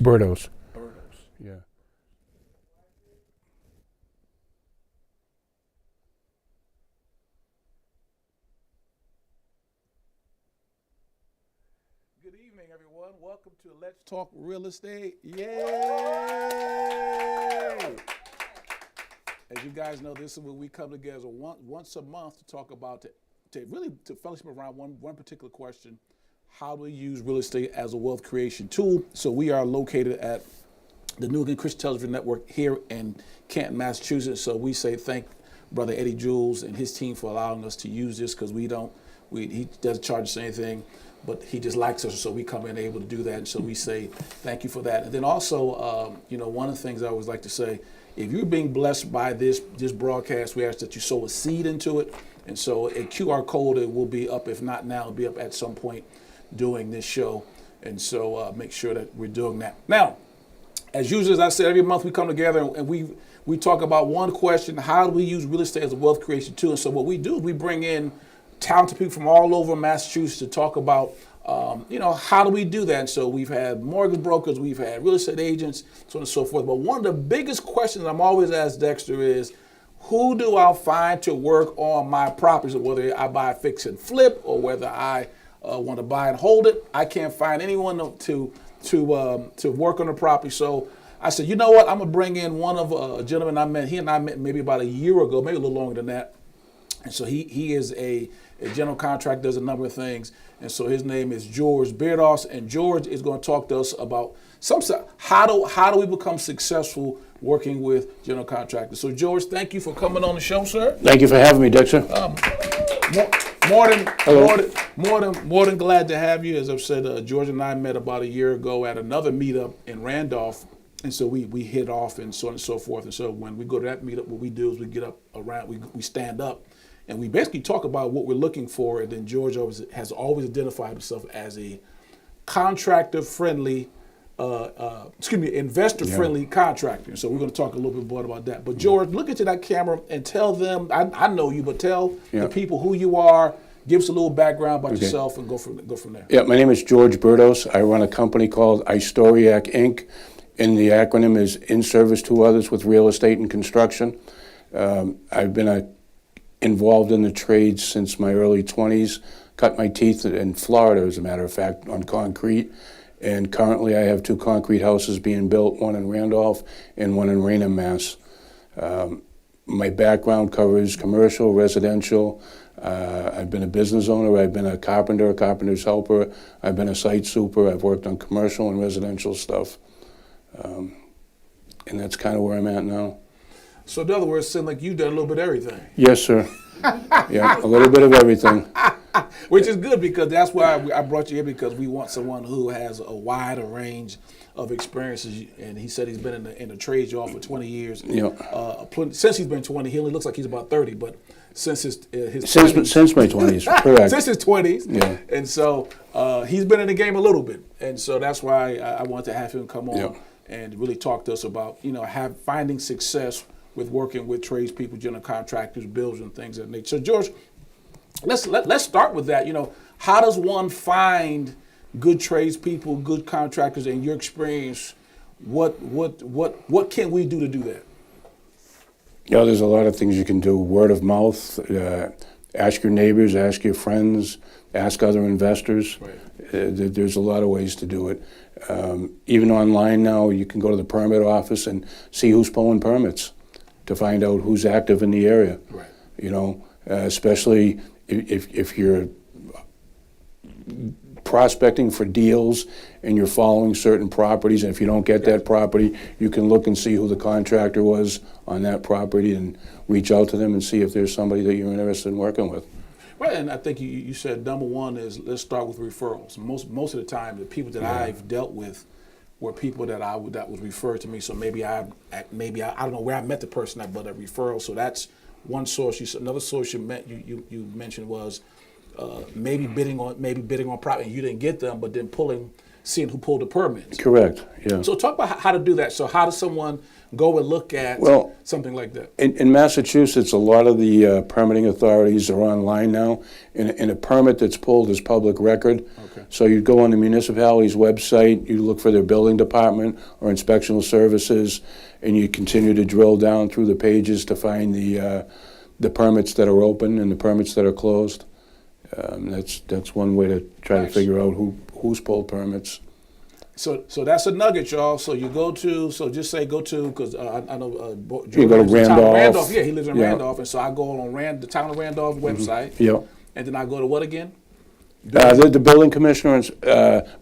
Birdos. Birdos. Yeah. Good evening, everyone. Welcome to Let's Talk Real Estate. Yay! As you guys know, this is when we come together once a month to talk about, to fellowship around one particular question: how do we use real estate as a wealth creation tool? So we are located at the NECTN Christian Television Network here in Canton, Massachusetts. So we say thank Brother Eddie Jules and his team for allowing us to use this, because he doesn't charge us anything, but he just likes us, so we come in able to do that. And so we say thank you for that. And then also, one of the things I always like to say, if you're being blessed by this broadcast, we ask that you sow a seed into it. And so a QR code, it will be up, if not now, it'll be up at some point during this show. And so make sure that we're doing that. Now, as usual, as I said, every month we come together and we talk about one question: how do we use real estate as a wealth creation tool? And so what we do is we bring in talented people from all over Massachusetts to talk about, how do we do that? And so we've had mortgage brokers, we've had real estate agents, so on and so forth. But one of the biggest questions I'm always asked, Dexter, is who do I find to work on my properties? Whether I buy, fix, and flip, or whether I want to buy and hold it, I can't find anyone to work on the property. So I said, you know what? I'm gonna bring in one of a gentleman I met. He and I met maybe about a year ago, maybe a little longer than that. And so he is a general contractor, does a number of things. And so his name is George Beardos, and George is going to talk to us about how do we become successful working with general contractors. So George, thank you for coming on the show, sir. Thank you for having me, Dexter. More than glad to have you. As I've said, George and I met about a year ago at another meetup in Randolph. And so we hit off and so on and so forth. And so when we go to that meetup, what we do is we get up around, we stand up, and we basically talk about what we're looking for. And then George has always identified himself as a contractor-friendly, investor-friendly contractor. And so we're going to talk a little bit more about that. But George, look into that camera and tell them, I know you, but tell the people who you are. Give us a little background about yourself and go from there. Yeah, my name is George Berdos. I run a company called Istoriac Inc., and the acronym is In Service to Others with Real Estate and Construction. I've been involved in the trades since my early 20s, cut my teeth in Florida, as a matter of fact, on concrete. And currently I have 2 concrete houses being built, one in Randolph and one in Raynham, Mass. My background covers commercial, residential. I've been a business owner. I've been a carpenter, a carpenter's helper. I've been a site super. I've worked on commercial and residential stuff. And that's kind of where I'm at now. So in other words, it seems like you've done a little bit of everything. Yes, sir. Yeah, a little bit of everything. Which is good, because that's why I brought you here, because we want someone who has a wider range of experiences. And he said he's been in the trades y'all for 20 years. Yeah. Since he's been 20, he only looks like he's about 30, but since his 20s, since my 20s, correct. Since his 20s. Yeah. And so he's been in the game a little bit. And so that's why I wanted to have him come on and really talk to us about, finding success with working with tradespeople, general contractors, builders, and things of that nature. So George, let's start with that. How does one find good tradespeople, good contractors? In your experience, what can we do to do that? Yeah, there's a lot of things you can do. Word of mouth, ask your neighbors, ask your friends, ask other investors. Right. There's a lot of ways to do it. Even online now, you can go to the permit office and see who's pulling permits to find out who's active in the area. Right. Especially if you're prospecting for deals and you're following certain properties, and if you don't get that property, you can look and see who the contractor was on that property and reach out to them and see if there's somebody that you're interested in working with. Right, and I think you said number one is, let's start with referrals. Most of the time, the people that I've dealt with were people that was referred to me. So maybe I don't know where I met the person at, but a referral. So that's one source. Another source you mentioned was maybe bidding on property, and you didn't get them, but then pulling seeing who pulled the permits. Correct, yeah. So talk about how to do that. So how does someone go and look at something like that? In Massachusetts, a lot of the permitting authorities are online now, and a permit that's pulled is public record. Okay. So you go on the municipality's website, you look for their building department or inspectional services, and you continue to drill down through the pages to find the permits that are open and the permits that are closed. That's one way to try to figure out who's pulled permits. So that's a nugget, y'all. So you go to, just say go to, because I know You go to Randolph. Yeah, he lives in Randolph, and so I go on the town of Randolph website. Yeah. And then I go to what again? The building commissioner,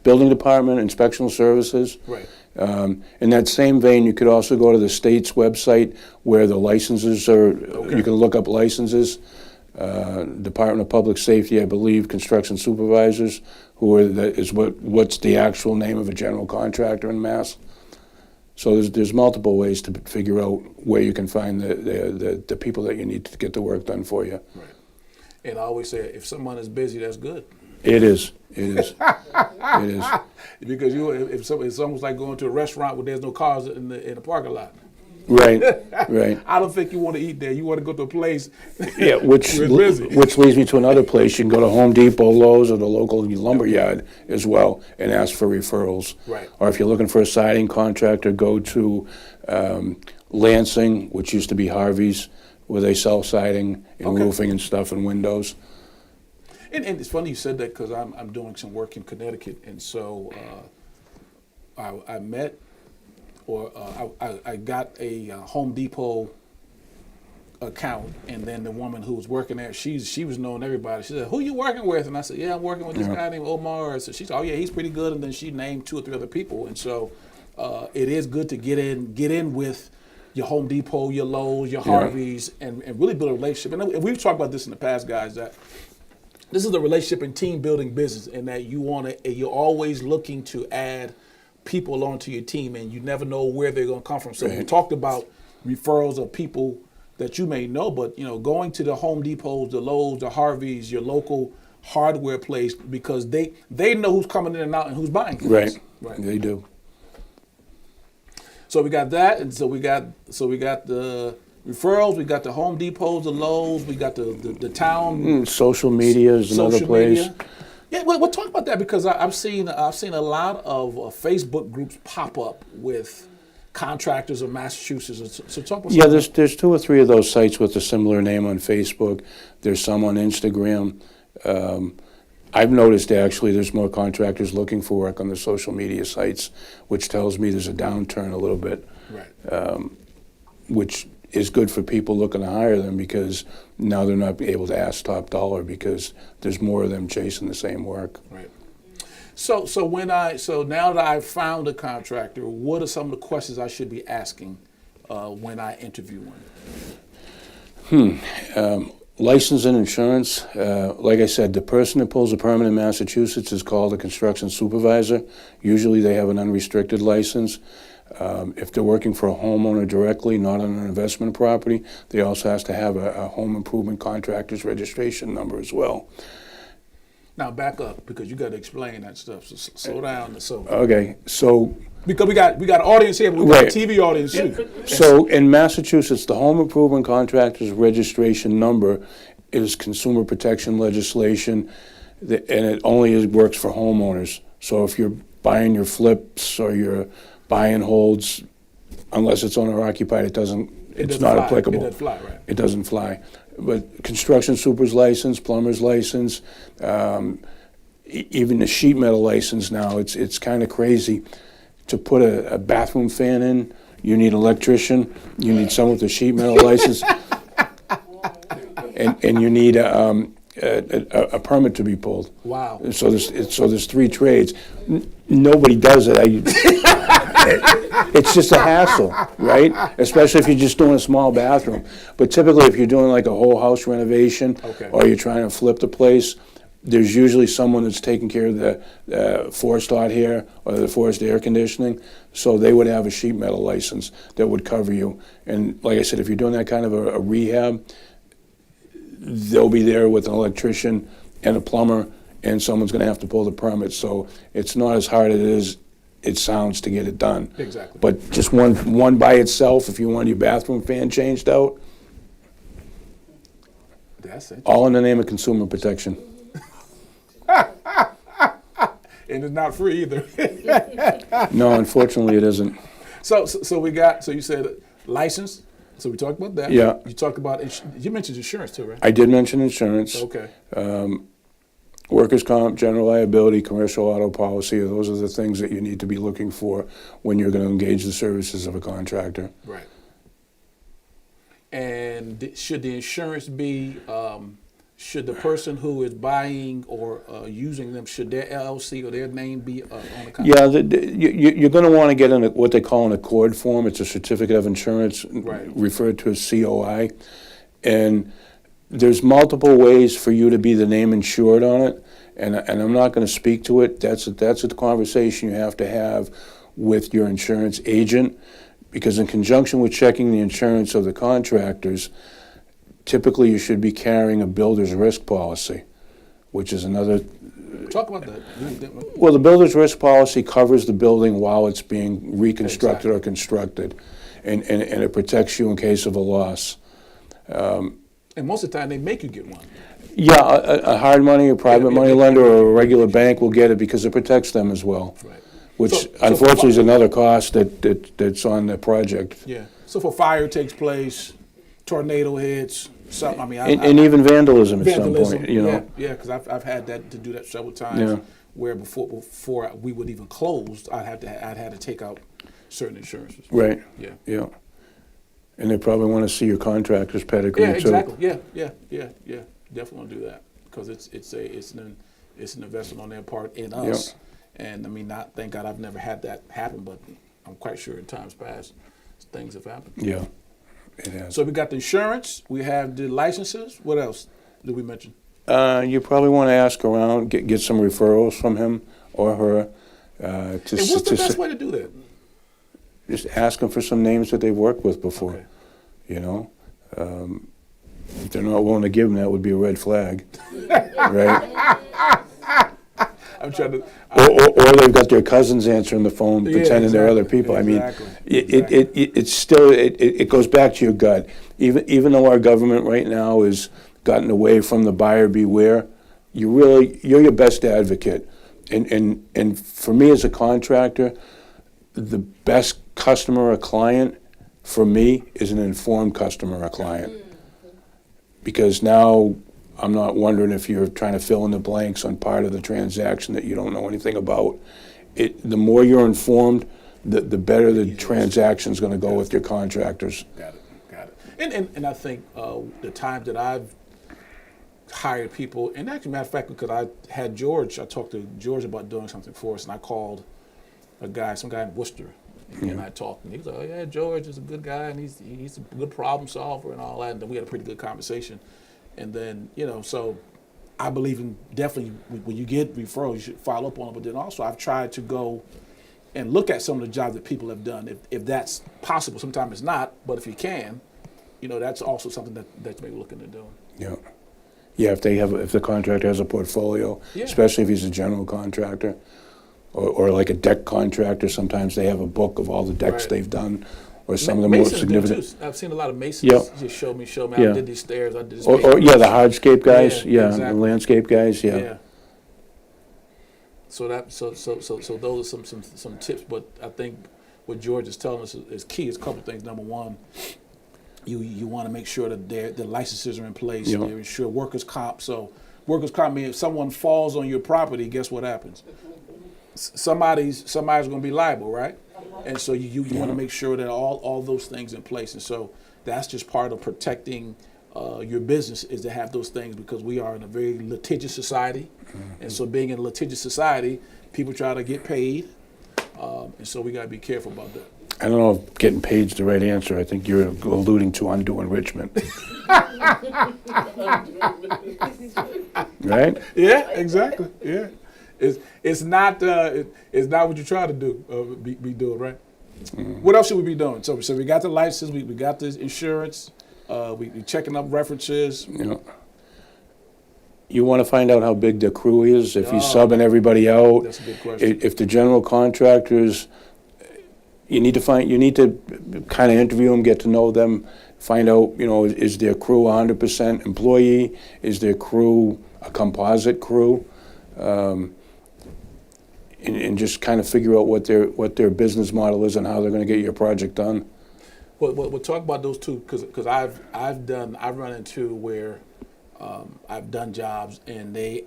building department, inspectional services. Right. In that same vein, you could also go to the state's website where the licenses are. Okay. You can look up licenses. Department of Public Safety, I believe, construction supervisors, what's the actual name of a general contractor in Mass. So there's multiple ways to figure out where you can find the people that you need to get the work done for you. Right. And I always say, if someone is busy, that's good. It is. It is. It is. Because it's almost like going to a restaurant where there's no cars in the parking lot. Right, right. I don't think you want to eat there. You want to go to a place Yeah, which leads me to another place. You can go to Home Depot, Lowe's, or the local lumber yard as well and ask for referrals. Right. Or if you're looking for a siding contractor, go to Lansing, which used to be Harvey's, where they sell siding and roofing and stuff and windows. And it's funny you said that because I'm doing some work in Connecticut, and so I met, or I got a Home Depot account, and then the woman who was working there, she was knowing everybody. She said, "Who you working with?" And I said, "Yeah, I'm working with this guy named Omar." So she said, "Oh yeah, he's pretty good." And then she named 2 or 3 other people, and so it is good to get in with your Home Depot, your Lowe's, your Harveys, and really build a relationship. And we've talked about this in the past, guys, that this is a relationship and team building business, and that you're always looking to add people onto your team, and you never know where they're going to come from. So we talked about referrals of people that you may know, but going to the Home Depots, the Lowe's, the Harveys, your local hardware place, because they know who's coming in and out and who's buying things. Right. They do. So we got that, and so we got the referrals, we got the Home Depots, the Lowe's, we got the town. Social media is another place. Media. Yeah, we'll talk about that, because I've seen a lot of Facebook groups pop up with contractors of Massachusetts. So talk about. Yeah, there's 2 or 3 of those sites with a similar name on Facebook. There's some on Instagram. I've noticed actually there's more contractors looking for work on the social media sites, which tells me there's a downturn a little bit. Right. Which is good for people looking to hire them, because now they're not able to ask top dollar because there's more of them chasing the same work. Right. So now that I've found a contractor, what are some of the questions I should be asking when I interview one? License and insurance. Like I said, the person that pulls a permit in Massachusetts is called a construction supervisor. Usually they have an unrestricted license. If they're working for a homeowner directly, not on an investment property, they also have to have a home improvement contractor's registration number as well. Now back up, because you got to explain that stuff. So slow down. So okay, so because we got an audience here, but we got a TV audience too. So in Massachusetts, the home improvement contractor's registration number is consumer protection legislation, and it only works for homeowners. So if you're buying your flips or your buy and holds, unless it's owner occupied, it's not applicable. It doesn't fly, right? It doesn't fly. But construction super's license, plumber's license, even the sheet metal license now, it's kind of crazy. To put a bathroom fan in, you need an electrician, you need someone with a sheet metal license, and you need a permit to be pulled. Wow. So there's 3 trades. Nobody does it. It's just a hassle, right? Especially if you're just doing a small bathroom. But typically, if you're doing like a whole house renovation, or you're trying to flip the place, there's usually someone that's taking care of the forced hot air or the forced air conditioning. So they would have a sheet metal license that would cover you. And like I said, if you're doing that kind of a rehab, they'll be there with an electrician and a plumber and someone's going to have to pull the permit. So it's not as hard as it sounds to get it done. Exactly. But just one by itself, if you want your bathroom fan changed out, That's it. all in the name of consumer protection. And it's not free either. No, unfortunately, it isn't. So we got. So you said license. So we talked about that. Yeah. You talked about. You mentioned insurance too, right? I did mention insurance. Okay. Workers' comp, general liability, commercial auto policy, those are the things that you need to be looking for when you're going to engage the services of a contractor. Right. And should the insurance be, should the person who is buying or using them, should their LLC or their name be on the contract? Yeah, you're going to want to get in what they call an accord form. It's a certificate of insurance, Right. referred to as COI. And there's multiple ways for you to be the name insured on it, and I'm not going to speak to it. That's a conversation you have to have with your insurance agent, because in conjunction with checking the insurance of the contractors, typically you should be carrying a builder's risk policy, which is another. Talk about that. Well, the builder's risk policy covers the building while it's being reconstructed Exactly. or constructed, and it protects you in case of a loss. And most of the time they make you get one. Yeah, a hard money, a private Yeah, money yeah, lender, or a regular bank will get it because it protects them as well. Right. Which So unfortunately is another cost that's on the project. Yeah. So if a fire takes place, tornado hits, something. I mean, And even vandalism at some vandalism. point, you know. Yeah, because I've had that to do that several times. Yeah. Where before we would even close, I'd had to take out certain insurances. Right. Yeah. Yeah. And they probably want to see your contractor's pedigree Yeah, too. exactly. Yeah. Definitely want to do that because it's an investment on their part in us. And I mean, thank God I've never had that happen, but I'm quite sure in times past things have happened. Yeah, it has. So we got the insurance, we have the licenses. What else did we mention? You probably want to ask around, get some referrals from him or her. And what's the best way to do that? Just ask them for some names that they've worked with before. Okay. You know, if they're not willing to give them, that would be a red flag, right? I'm trying to. Or they've got their cousins answering the phone, Yeah, pretending they're other exactly, people. exactly, I mean, it's still it goes back to your gut. Even though our government right now has gotten away from the buyer beware, you're your best advocate. And for me as a contractor, the best customer or client for me is an informed customer or client. Because now I'm not wondering if you're trying to fill in the blanks on part of the transaction that you don't know anything about. The more you're informed, the better the transaction's going to go with your contractors. Got it. And I think the times that I've hired people, and actually, matter of fact, because I talked to George about doing something for us, and I called some guy in Worcester, and I talked, and he was like, "Oh yeah, George is a good guy, and he's a good problem solver and all that." And then we had a pretty good conversation, and then so I believe in definitely when you get referrals, you should follow up on it. But then also, I've tried to go and look at some of the jobs that people have done, if that's possible. Sometimes it's not, but if you can, that's also something that you may be looking at doing. Yeah. Yeah, if the contractor has a portfolio, especially if he's a general contractor, or like a deck contractor, sometimes they have a book of all the decks they've done, or some of the more Masons do significant. too. I've seen a lot of masons just show me. Yeah. I did these stairs. I did this. Or the hardscape guys, Yeah, the exactly. landscape guys, Yeah. So those are some tips. But I think what George is telling us is key. Is a couple of things. Number one, you want to make sure that the licenses are in place. Yeah. They're insured. Workers' comp. So workers' comp means if someone falls on your property, guess what happens? Somebody's going to be liable, right? And so you want to make sure that all those things in place. And so that's just part of protecting your business, is to have those things, because we are in a very litigious society. And so being in a litigious society, people try to get paid. And so we got to be careful about that. I don't know if getting paid is the right answer. I think you're alluding to undue enrichment. Right? Yeah, exactly. Yeah. It's not what you're trying to do, be doing, right? What else should we be doing? So we got the license, we got the insurance, we checking up references. You want to find out how big the crew is, if he's Oh, subbing everybody out. That's a good question. If the general contractors, you need to kind of interview them, get to know them, find out, is their crew 100% employee? Is their crew a composite crew? And just kind of figure out what their business model is and how they're going to get your project done. We'll talk about those two because I've run into where I've done jobs and they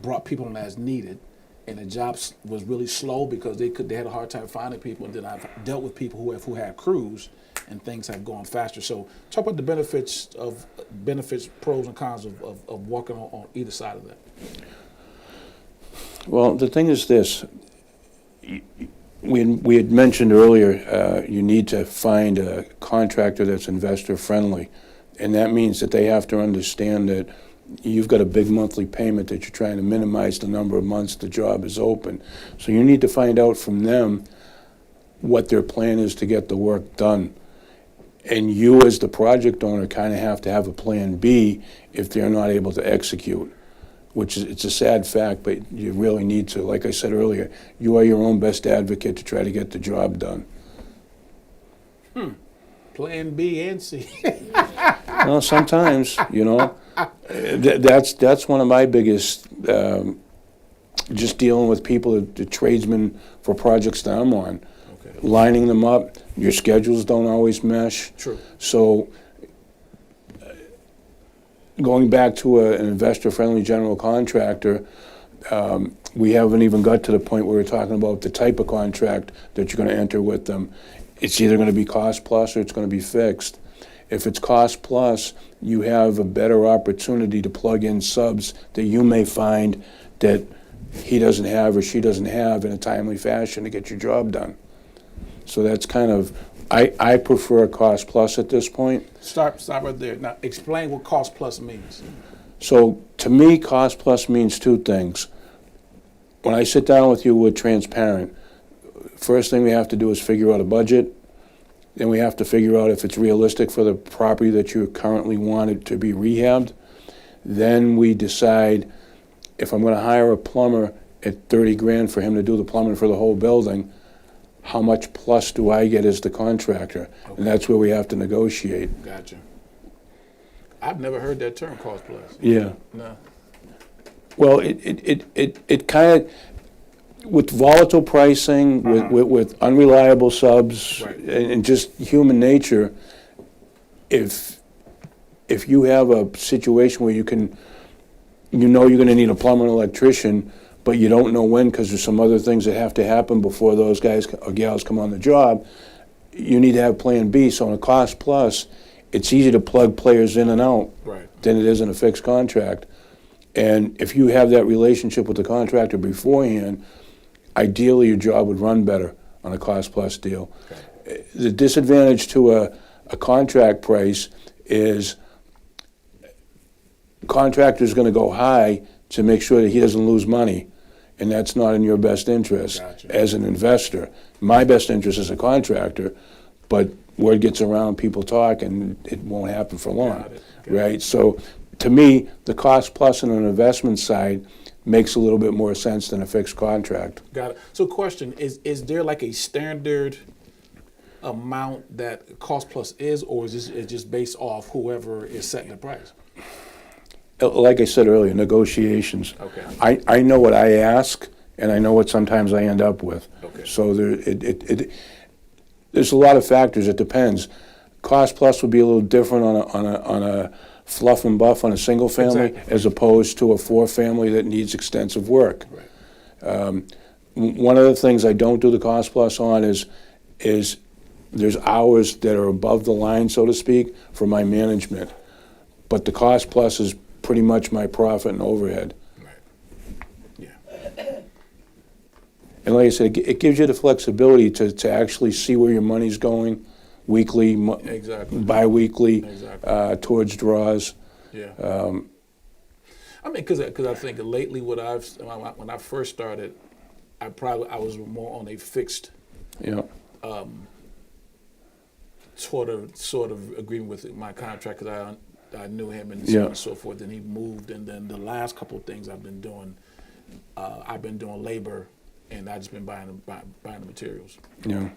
brought people on as needed, and the job was really slow because they had a hard time finding people. And then I've dealt with people who had crews, and things have gone faster. So talk about the benefits, pros and cons of working on either side of that. Well, the thing is this. We had mentioned earlier, you need to find a contractor that's investor friendly. And that means that they have to understand that you've got a big monthly payment that you're trying to minimize the number of months the job is open. So you need to find out from them what their plan is to get the work done. And you as the project owner kind of have to have a plan B if they're not able to execute, which is, it's a sad fact, but you really need to. Like I said earlier, you are your own best advocate to try to get the job done. Plan B and C. Well, sometimes, that's one of my biggest, just dealing with people, the tradesmen for projects that I'm on. Okay. Lining them up, your schedules don't always mesh. True. So going back to an investor-friendly general contractor, we haven't even got to the point where we're talking about the type of contract that you're going to enter with them. It's either going to be cost plus or it's going to be fixed. If it's cost plus, you have a better opportunity to plug in subs that you may find that he doesn't have or she doesn't have in a timely fashion to get your job done. So that's kind of, I prefer cost plus at this point. Stop right there. Now explain what cost plus means. So to me, cost plus means two things. When I sit down with you, we're transparent. First thing we have to do is figure out a budget. Then we have to figure out if it's realistic for the property that you currently wanted to be rehabbed. Then we decide if I'm going to hire a plumber at $30,000 for him to do the plumbing for the whole building, how much plus do I get as the contractor? Okay. And that's where we have to negotiate. Gotcha. I've never heard that term, cost plus. Yeah. No. Well, it kind of, with volatile pricing, with unreliable subs, Right. and just human nature, if you have a situation where you're going to need a plumber and electrician, but you don't know when because there's some other things that have to happen before those guys or gals come on the job, you need to have plan B. So in a cost plus, it's easy to plug players in and out than it is in a fixed contract. And if you have that relationship with the contractor beforehand, ideally your job would run better on a cost plus deal. Okay. The disadvantage to a contract price is contractor's going to go high to make sure that he doesn't lose money, and that's not in your best interest. Gotcha. As an investor. My best interest as a contractor, but word gets around, people talk, and it won't happen for long, right? So to me, the cost plus on an investment side makes a little bit more sense than a fixed contract. Got it. So question, is there like a standard amount that cost plus is, or is it just based off whoever is setting the price? Like I said earlier, negotiations. Okay. I know what I ask, and I know what sometimes I end up with. Okay. So there's a lot of factors. It depends. Cost plus would be a little different on a fluff and buff on a single family, exactly, as opposed to a four family that needs extensive work. Right. One of the things I don't do the cost plus on is there's hours that are above the line, so to speak, for my management. But the cost plus is pretty much my profit and overhead. Right. Yeah. And like I said, it gives you the flexibility to actually see where your money's going, weekly, exactly, bi-weekly, exactly, towards draws. Yeah. I mean, because I think lately when I first started, I was more on a fixed, sort of agreement with my contract, because I knew him and so on and so forth. And he moved, and then the last couple of things I've been doing labor, and I just been buying the materials. Yeah.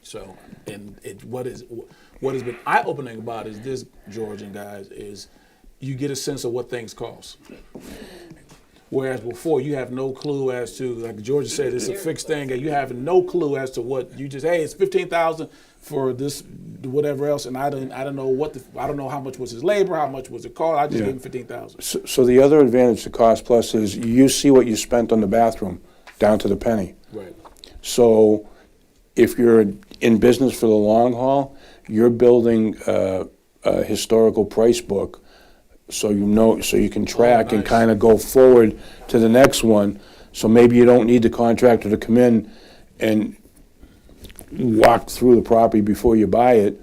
So, and what has been eye-opening about is this, George and guys, is you get a sense of what things cost. Whereas before, you have no clue as to, like George said, it's a fixed thing, and you have no clue as to what you just, hey, it's $15,000 for this, whatever else, and I don't know I don't know how much was his labor, how much was it cost. I just gave him $15,000. So the other advantage to Cost Plus is you see what you spent on the bathroom down to the penny. Right. So if you're in business for the long haul, you're building a historical price book, so you can track and kind of go forward to the next one. So maybe you don't need the contractor to come in and walk through the property before you buy it.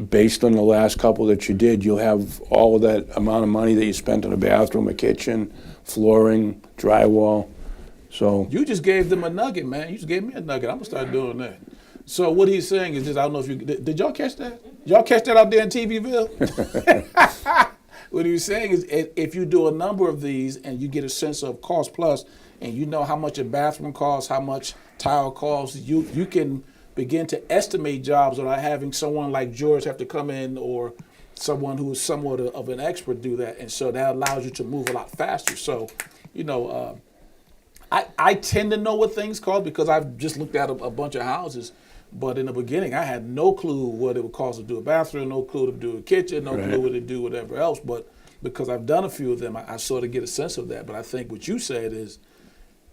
Based on the last couple that you did, you'll have all of that amount of money that you spent on a bathroom, a kitchen, flooring, drywall. So you just gave them a nugget, man. You just gave me a nugget. I'm gonna start doing that. So what he's saying is just, I don't know if you did y'all catch that? Y'all catch that out there in TVville? What he was saying is, if you do a number of these and you get a sense of cost plus, and you know how much a bathroom costs, how much tile costs, you can begin to estimate jobs without having someone like George have to come in, or someone who is somewhat of an expert do that. And so that allows you to move a lot faster. So, I tend to know what things cost because I've just looked at a bunch of houses. But in the beginning, I had no clue what it would cost to do a bathroom, no clue to do a kitchen, no clue what to do whatever else. But because I've done a few of them, I sort of get a sense of that. But I think what you said is,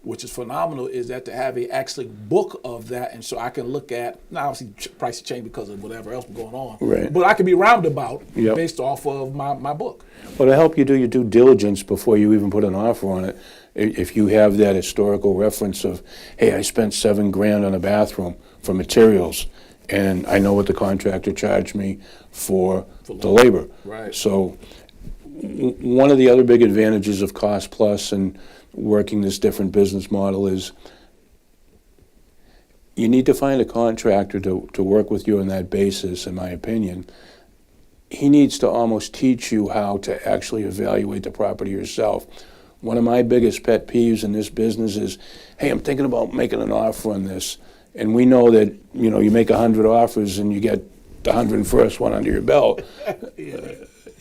which is phenomenal, is that to have a actually book of that, and so I can look at, now obviously prices change because of whatever else going on, but I can be roundabout based off of my book. Well, to help you do your due diligence before you even put an offer on it, if you have that historical reference of, hey, I spent $7,000 on a bathroom for materials, and I know what the contractor charged me for the labor. Right. So one of the other big advantages of Cost Plus and working this different business model is you need to find a contractor to work with you on that basis, in my opinion. He needs to almost teach you how to actually evaluate the property yourself. One of my biggest pet peeves in this business is, hey, I'm thinking about making an offer on this. And we know that, you make 100 offers and you get the 101st one under your belt.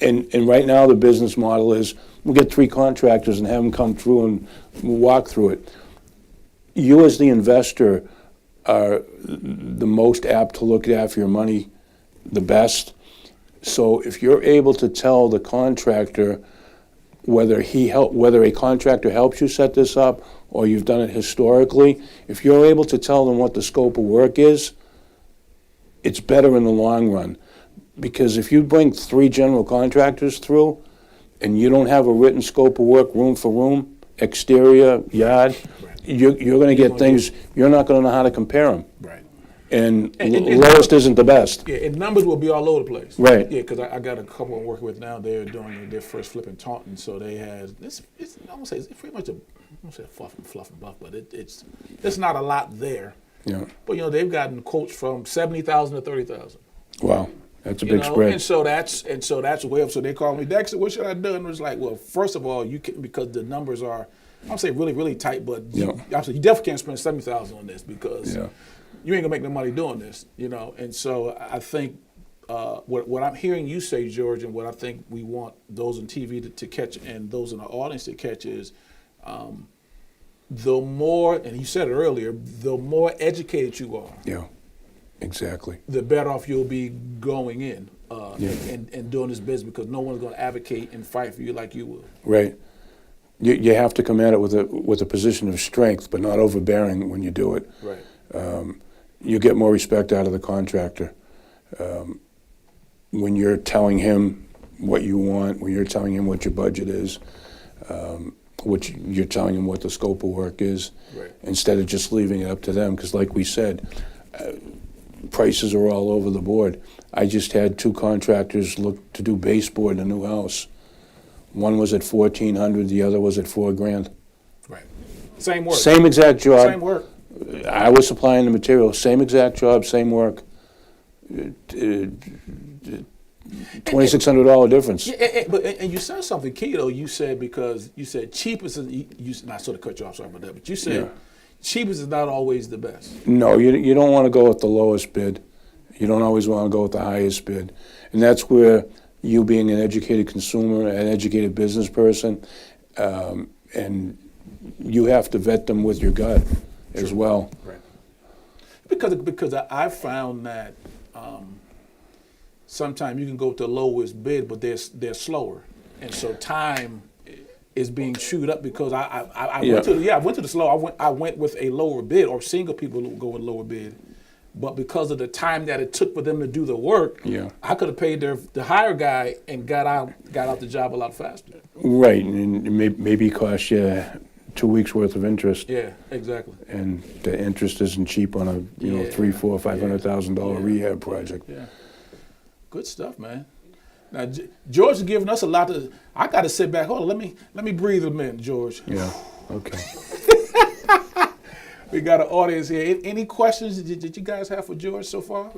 And right now the business model is we'll get 3 contractors and have them come through and walk through it. You as the investor are the most apt to look after your money the best. So if you're able to tell the contractor whether a contractor helps you set this up or you've done it historically, if you're able to tell them what the scope of work is, it's better in the long run. Because if you bring 3 general contractors through and you don't have a written scope of work, room for room, exterior, yard, you're going to get things, you're not going to know how to compare them. Right. And lowest isn't the best. Yeah, and numbers will be all over the place. Right. Yeah, because I got a couple I'm working with now. They're doing their first flip in Taunton, so they had it's I won't say it's pretty much fluff and buff, but it's not a lot there. Yeah. But they've gotten quotes from $70,000 to $30,000. Wow, that's a big spread. And so that's way up. So they call me, Dexter, what should I do? And it was like, well, first of all, you can, because the numbers are, I don't say really, really tight, but you definitely can't spend $70,000 on this because you ain't gonna make no money doing this, And so I think what I'm hearing you say, George, and what I think we want those on TV to catch and those in our audience to catch is, the more, and you said it earlier, the more educated you are. Yeah, exactly. The better off you'll be going in and doing this business, because no one's going to advocate and fight for you like you will. Right. You have to come at it with a position of strength, but not overbearing when you do it. Right. You get more respect out of the contractor. When you're telling him what you want, when you're telling him what your budget is, you're telling him what the scope of work is, instead of just leaving it up to them. Because like we said, prices are all over the board. I just had 2 contractors look to do baseboard in a new house. One was at $1,400, the other was at $4,000. Right. Same work. Same exact job. Same work. I was supplying the material. Same exact job, same work. $2,600 difference. And you said something key though. You said because you said cheapest. And I sort of cut you off. Sorry about that. But you said cheapest is not always the best. No, you don't want to go with the lowest bid. You don't always want to go with the highest bid. And that's where you being an educated consumer, an educated business person, and you have to vet them with your gut as well. Right. Because I found that sometimes you can go with the lowest bid, but they're slower, and so time is being chewed up because I went to the slow. I went with a lower bid, or single people go with a lower bid. But because of the time that it took for them to do the work, I could have paid the higher guy and got out the job a lot faster. Right, and maybe it cost you 2 weeks worth of interest. Yeah, exactly. And the interest isn't cheap on a $300,000, $400,000, $500,000 rehab project. Yeah, good stuff, man. Now George is giving us a lot of. I got to sit back. Hold on, let me breathe a minute, George. Yeah. Okay. We got an audience here. Any questions that you guys have for George so far?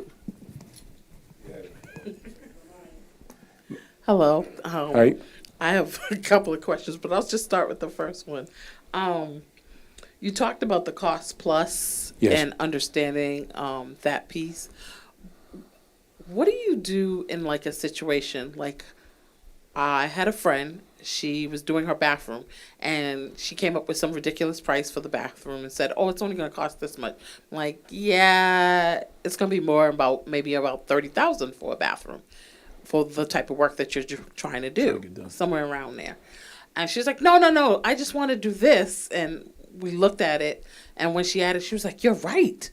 Hello. Hi. I have a couple of questions, but I'll just start with the first one. You talked about the cost plus and understanding that piece. What do you do in like a situation like I had a friend, she was doing her bathroom and she came up with some ridiculous price for the bathroom and said, "Oh, it's only going to cost this much." I'm like, "Yeah, it's going to be more maybe about $30,000 for a bathroom for the type of work that you're trying to do, somewhere around there." And she's like, no, I just want to do this. And we looked at it, and when she added, she was like, "You're right."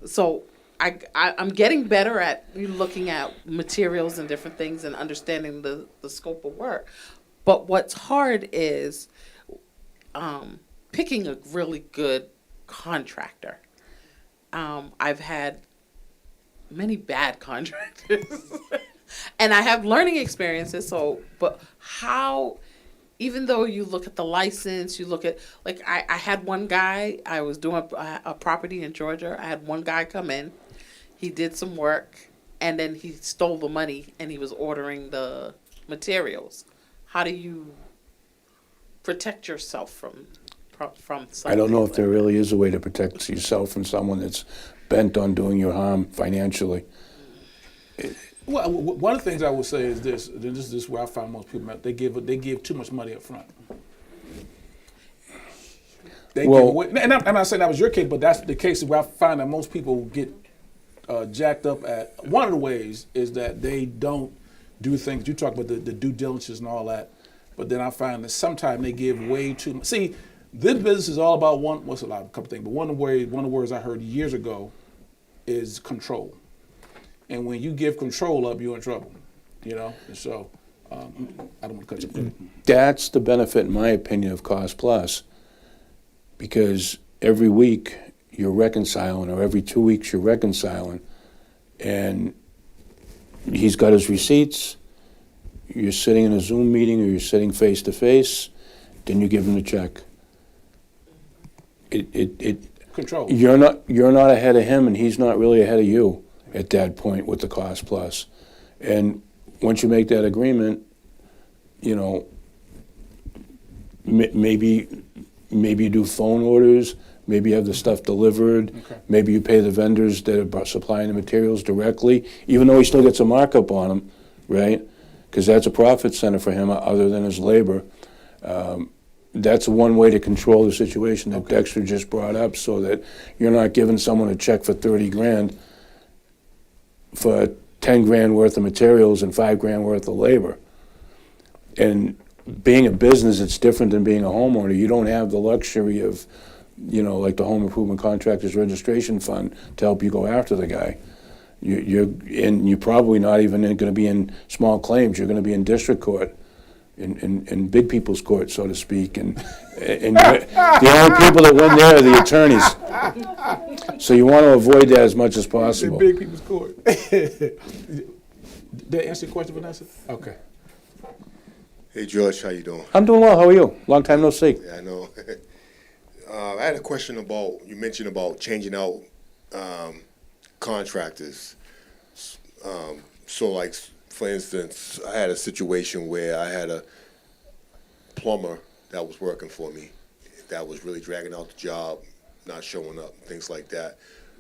So I'm getting better at looking at materials and different things and understanding the scope of work. But what's hard is picking a really good contractor. I've had many bad contractors. And I have learning experiences, but how, even though you look at the license, you look at, like, I had one guy, I was doing a property in Georgia, I had one guy come in, he did some work, and then he stole the money, and he was ordering the materials. How do you protect yourself from something? I don't know if there really is a way to protect yourself from someone that's bent on doing you harm financially. Well, one of the things I would say is this. This is where I find most people they give too much money up front. Give away, and I'm not saying that was your case, but that's the case where I find that most people get jacked up at. One of the ways is that they don't do things. You talk about the due diligence and all that, but then I find that sometimes they give way too much. See, this business is all about a couple things, but one of the words I heard years ago is control. And when you give control up, you're in trouble, And so, I don't want to cut you off. That's the benefit, in my opinion, of Cost Plus, because every week you're reconciling, or every 2 weeks you're reconciling, and he's got his receipts. You're sitting in a Zoom meeting, or you're sitting face to face. Then you give him the check. Control. You're not ahead of him, and he's not really ahead of you at that point with the Cost Plus. And once you make that agreement, maybe you do phone orders, maybe you have the stuff delivered, maybe you pay the vendors that are supplying the materials directly, even though he still gets a markup on them, right? Because that's a profit center for him other than his labor. That's one way to control the situation that Dexter just brought up, so that you're not giving someone a check for $30,000 for $10,000 worth of materials and $5,000 worth of labor. And being a business, it's different than being a homeowner. You don't have the luxury of, like the Home Improvement Contractors Registration Fund to help you go after the guy. You're probably not even going to be in small claims. You're going to be in district court, in big people's court, so to speak. And the only people that win there are the attorneys. So you want to avoid that as much as possible. In big people's court. Did that answer your question, Vanessa? Okay. Hey, George, how you doing? I'm doing well. How are you? Long time no see. Yeah, I know. I had a question about, you mentioned about changing out contractors. So, like, for instance, I had a situation where I had a plumber that was working for me that was really dragging out the job, not showing up, things like that.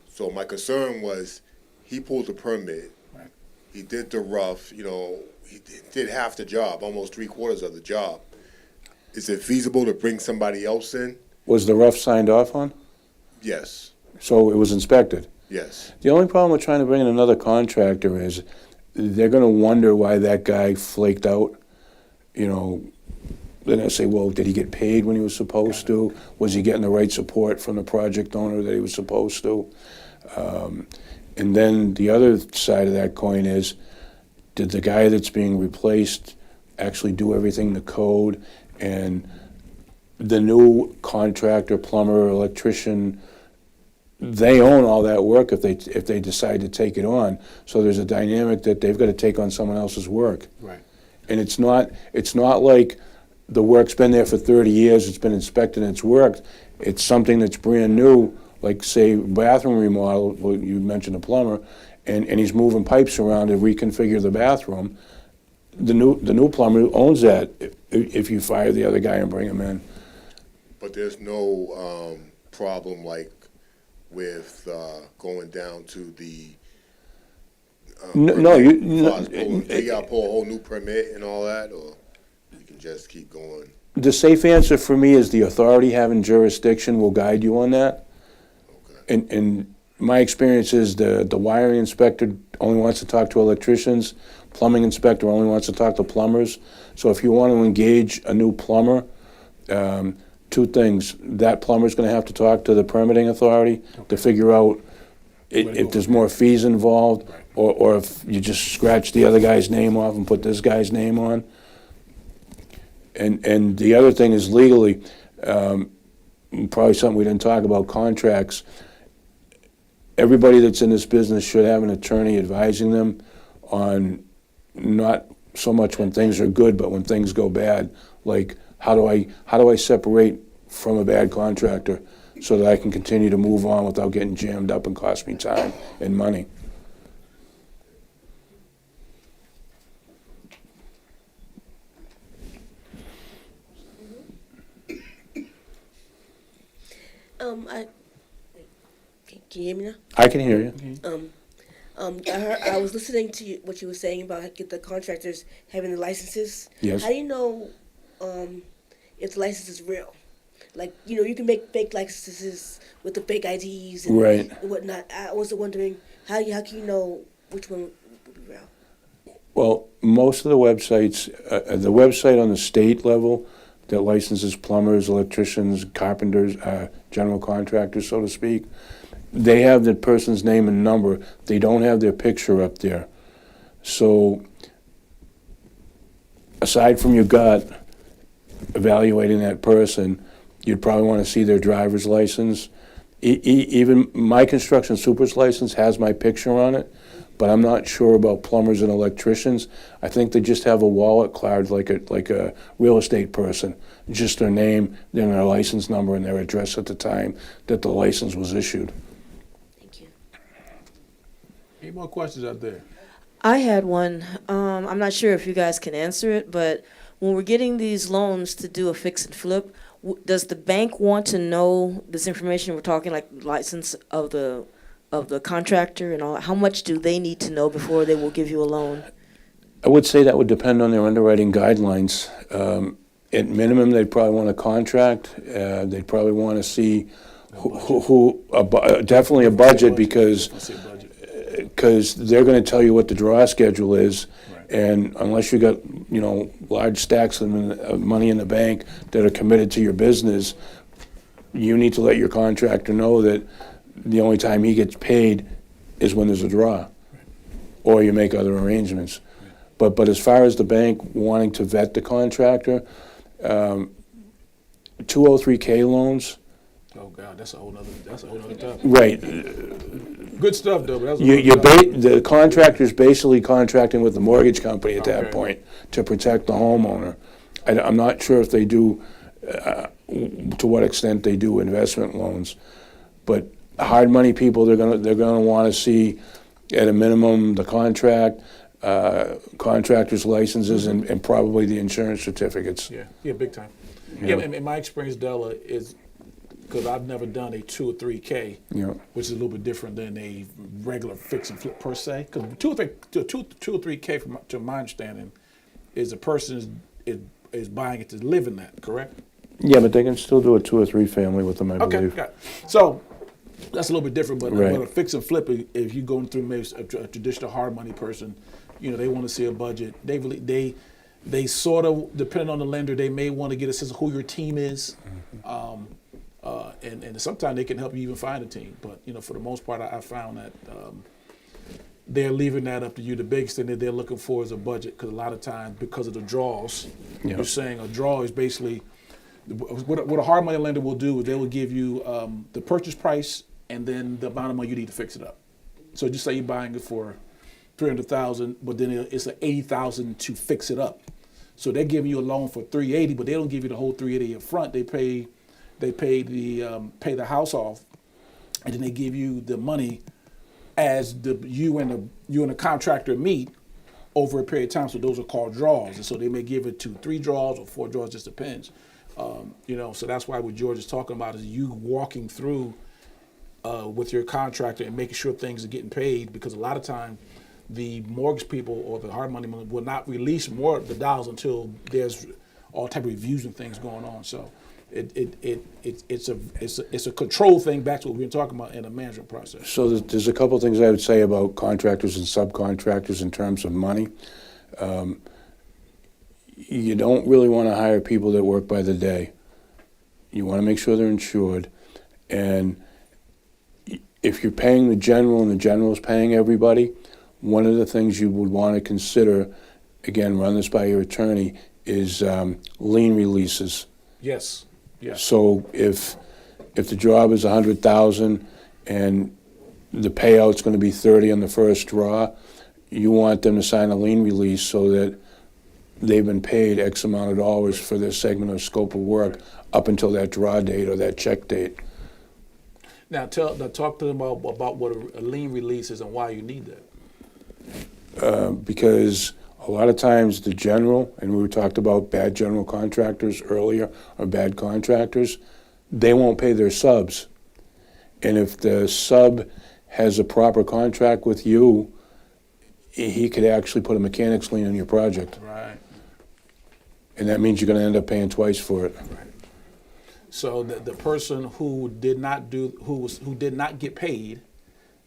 So my concern was he pulled the permit, Right. he did the rough, he did half the job, almost 3/4 of the job. Is it feasible to bring somebody else in? Was the rough signed off on? Yes, So it was inspected? yes. The only problem with trying to bring in another contractor is they're going to wonder why that guy flaked out. They're going to say, well, did he get paid when he was supposed to? Was he getting the right support from the project owner that he was supposed to? And then the other side of that coin is, did the guy that's being replaced actually do everything to code? And the new contractor, plumber, electrician, they own all that work if they decide to take it on. So there's a dynamic that they've got to take on someone else's work. Right. And it's not like the work's been there for 30 years, it's been inspected and it's worked. It's something that's brand new, like say bathroom remodel, well, you mentioned a plumber, and he's moving pipes around to reconfigure the bathroom. The new plumber owns that if you fire the other guy and bring him in. But there's no problem like with going down to the No, they got to pull a whole new permit and all that, or you can just keep going. the safe answer for me is the authority having jurisdiction will guide you on that. Okay. And my experience is the wiring inspector only wants to talk to electricians, plumbing inspector only wants to talk to plumbers. So if you want to engage a new plumber, two things. That plumber's going to have to talk to the permitting authority to figure out if there's more fees involved, or if you just scratch the other guy's name off and put this guy's name on. And the other thing is legally, probably something we didn't talk about, contracts. Everybody that's in this business should have an attorney advising them on not so much when things are good, but when things go bad. Like, how do I separate from a bad contractor so that I can continue to move on without getting jammed up and cost me time and money? Can you hear me now? I can hear you. I was listening to what you were saying about get the contractors having the licenses. Yes. How do you know if the license is real? Like, you can make fake licenses with the fake IDs and Right. whatnot. I was wondering, how can you know which one would be real? Well, most of the websites, the website on the state level that licenses plumbers, electricians, carpenters, general contractors, so to speak, they have the person's name and number. They don't have their picture up there. So, aside from your gut evaluating that person, you'd probably want to see their driver's license. Even my construction super's license has my picture on it, but I'm not sure about plumbers and electricians. I think they just have a wallet card like a real estate person, just their name, then their license number, and their address at the time that the license was issued. Thank you. Any more questions out there? I had one. I'm not sure if you guys can answer it, but when we're getting these loans to do a fix and flip, does the bank want to know this information? We're talking like license of the contractor and all. How much do they need to know before they will give you a loan? I would say that would depend on their underwriting guidelines. At minimum, they'd probably want a contract. They'd probably want to see definitely a budget because I see a budget. they're going to tell you what the draw schedule is. Right. And unless you got large stacks of money in the bank that are committed to your business, you need to let your contractor know that the only time he gets paid is when there's a draw, or you make other arrangements. But as far as the bank wanting to vet the contractor, 203K loans, Oh God, that's a whole nother topic. right? Good stuff though, but that's a whole nother topic. The contractor's basically contracting with the mortgage company at that Okay. point to protect the homeowner. I'm not sure if they do, to what extent they do investment loans, but hard money people, they're gonna want to see at a minimum the contract, contractors' licenses, and probably the insurance certificates. Yeah, big time. Yeah. Yeah, in my experience, Della, is because I've never done a 2 or 3K, Yeah. which is a little bit different than a regular fix and flip per se. Because two or 3K, to my understanding, is a person is buying it to live in that, correct? Yeah, but they can still do a 2 or 3 family with them, I Okay, believe. got it. So that's a little bit different, but, Right. but a fix and flip, if you're going through maybe a traditional hard money person, they want to see a budget. They sort of, depending on the lender, they may want to get a sense of who your team is. And sometimes they can help you even find a team. But, for the most part, I found that they're leaving that up to you. The biggest thing that they're looking for is a budget, because a lot of times, because of the draws, Yeah. you're saying a draw is basically, what a hard money lender will do is they will give you the purchase price and then the amount of money you need to fix it up. So just say you're buying it for $300,000, but then it's an $80,000 to fix it up. So they're giving you a loan for $380,000, but they don't give you the whole $380,000 up front. They pay the house off, and then they give you the money as you and the contractor meet over a period of time. So those are called draws, and so they may give it 2, 3 draws or 4 draws, just depends. So that's why what George is talking about is you walking through with your contractor and making sure things are getting paid, because a lot of time the mortgage people or the hard money will not release more of the dollars until there's all type of reviews and things going on. So it's a control thing, back to what we've been talking about in the management process. So there's a couple things I would say about contractors and subcontractors in terms of money. You don't really want to hire people that work by the day. You want to make sure they're insured. And if you're paying the general and the general is paying everybody, one of the things you would want to consider, again, run this by your attorney, is lien releases. Yes. So if the job is $100,000 and the payout's going to be $30,000 on the first draw, you want them to sign a lien release so that they've been paid X amount of dollars for their segment or scope of work up until that draw date or that check date. Now talk to them about what a lien release is and why you need that. Because a lot of times the general, and we talked about bad general contractors earlier, or bad contractors, they won't pay their subs. And if the sub has a proper contract with you, he could actually put a mechanics lien on your project. Right. And that means you're going to end up paying twice for it. Right. So the person who did not get paid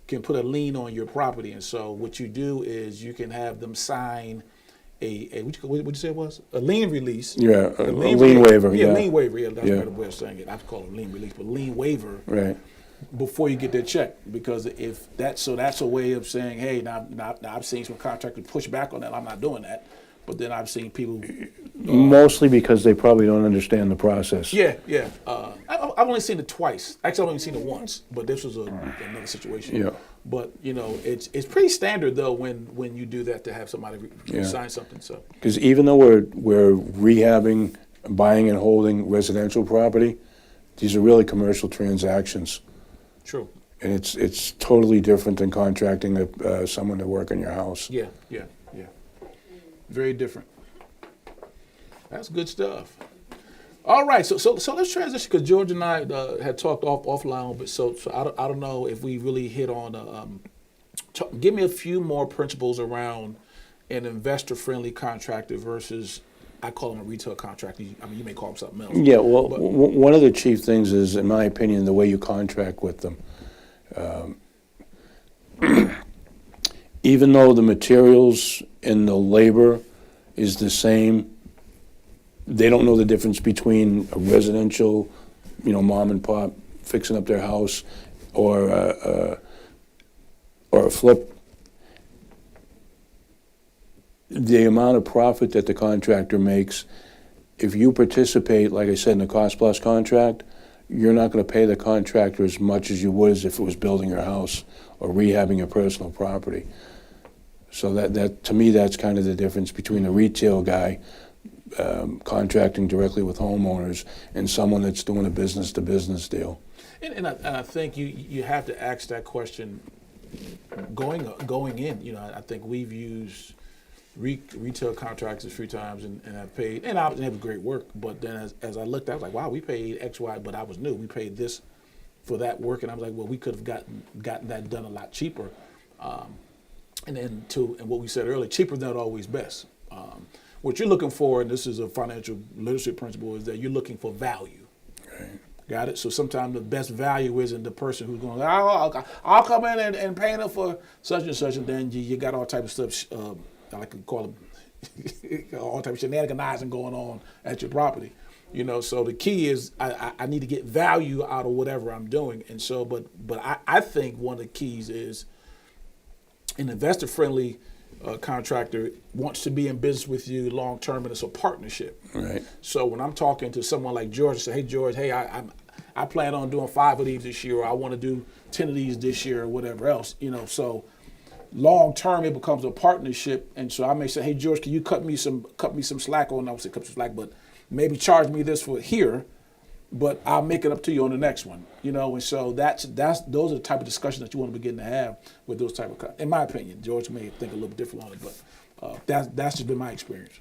can put a lien on your property, and so what you do is you can have them sign a what you say it was? A lien release. Yeah, a lien waiver. Yeah, Yeah, lien waiver. Yeah, that's Yeah. a better way of saying it. I call it a lien release, but lien waiver right. before you get that check, because if that's a way of saying, hey, now I've seen some contractors push back on that. I'm not doing that, but then I've seen people. Mostly because they probably don't understand the process. Yeah. I've only seen it twice. Actually, I've only seen it once, but this was another situation. Yeah. But it's pretty standard though when you do that to have somebody sign something. So Because even though we're rehabbing, buying and holding residential property, these are really commercial transactions. true. And it's totally different than contracting someone to work in your house. Yeah. Very different. That's good stuff. All right, so let's transition, because George and I had talked offline, but so I don't know if we really hit on. Give me a few more principles around an investor-friendly contractor versus, I call them a retail contractor. I mean, you may call them something else. Yeah, well, But- one of the chief things is, in my opinion, the way you contract with them. Even though the materials and the labor is the same, they don't know the difference between a residential, mom and pop fixing up their house, or a flip. The amount of profit that the contractor makes, if you participate, like I said, in the cost plus contract, you're not going to pay the contractor as much as you would as if it was building your house or rehabbing your personal property. So that to me, that's kind of the difference between a retail guy contracting directly with homeowners and someone that's doing a business-to-business deal. And I think you have to ask that question going in. I think we've used retail contractors a few times, and I've paid, and I have great work. But then as I looked, I was like, wow, we paid X, Y, but I was new. We paid this for that work, and I was like, well, we could have gotten that done a lot cheaper. And what we said earlier, cheaper is not always best. What you're looking for, and this is a financial literacy principle, is that you're looking for value. Right. Got it? So sometimes the best value isn't the person who's going, oh, I'll come in and pay them for such and such, and then you got all type of stuff, I like to call it all type of shenaniganizing going on at your property. So the key is I need to get value out of whatever I'm doing. And so, but I think one of the keys is an investor-friendly contractor wants to be in business with you long-term, and it's a partnership. Right. So when I'm talking to someone like George, I say, hey, George, hey, I plan on doing 5 of these this year, or I want to do 10 of these this year, or whatever else, so long-term it becomes a partnership. And so I may say, hey, George, can you cut me some slack, or not say cut some slack, but maybe charge me this for here, but I'll make it up to you on the next one, and so those are the type of discussions that you want to begin to have with those type of, in my opinion. George may think a little different on it, but that's just been my experience.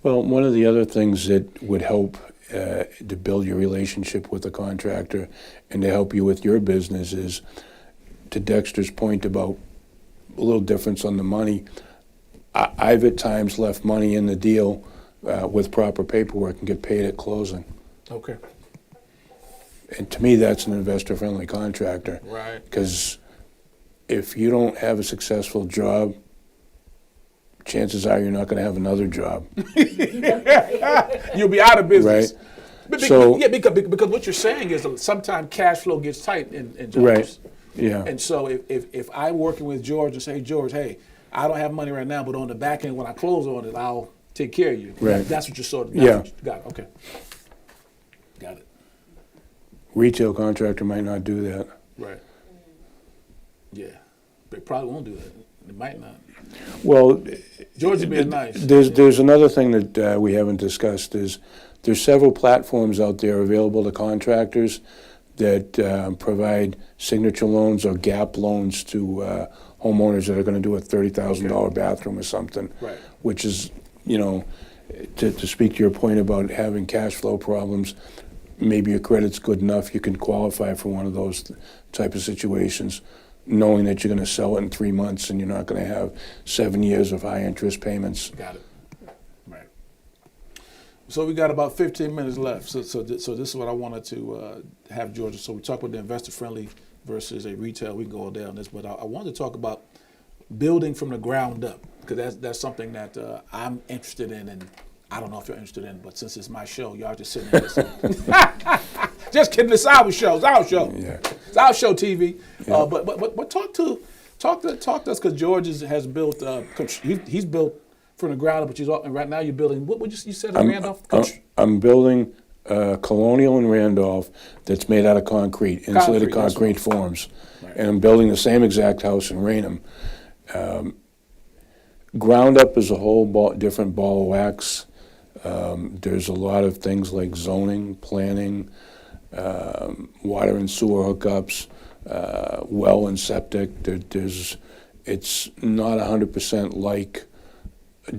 Well, one of the other things that would help to build your relationship with a contractor and to help you with your business is, to Dexter's point about a little difference on the money, I've at times left money in the deal with proper paperwork and get paid at closing. Okay. And to me, that's an investor-friendly contractor. Right. Because if you don't have a successful job, chances are you're not going to have another job. You'll be out of business. Right. Because what you're saying is sometimes cash flow gets tight in jobs. Right. Yeah. And so if I'm working with George and say, George, hey, I don't have money right now, but on the back end, when I close on it, I'll take care of you. Right. That's what you're sort of. Yeah. Got it. Okay. Got it. Retail contractor might not do that. Right. Yeah. They probably won't do that. They might not. Well, George is being nice. There's another thing that we haven't discussed is there's several platforms out there available to contractors that provide signature loans or gap loans to homeowners that are going to do a $30,000 bathroom or something. Right. Which is, to speak to your point about having cash flow problems, maybe your credit's good enough, you can qualify for one of those type of situations, knowing that you're going to sell it in 3 months and you're not going to have 7 years of high interest payments. Got it. Right. So we got about 15 minutes left. So this is what I wanted to have Georgia. So we talked about the investor friendly versus a retail. We can go down this, but I wanted to talk about building from the ground up, because that's something that I'm interested in, and I don't know if you're interested in, but since it's my show, y'all just sitting there listening. Just kidding, it's our show. It's our show. Yeah. It's our show, TV. Yeah. But talk to us, because George has built. He's built from the ground up, but and right now you're building. What would you said in Randolph? I'm building Colonial in Randolph that's made out of concrete, insulated concrete forms, Right. and I'm building the same exact house in Raynham. Ground up is a whole different ball of wax. There's a lot of things like zoning, planning, water and sewer hookups, well and septic. It's not 100% like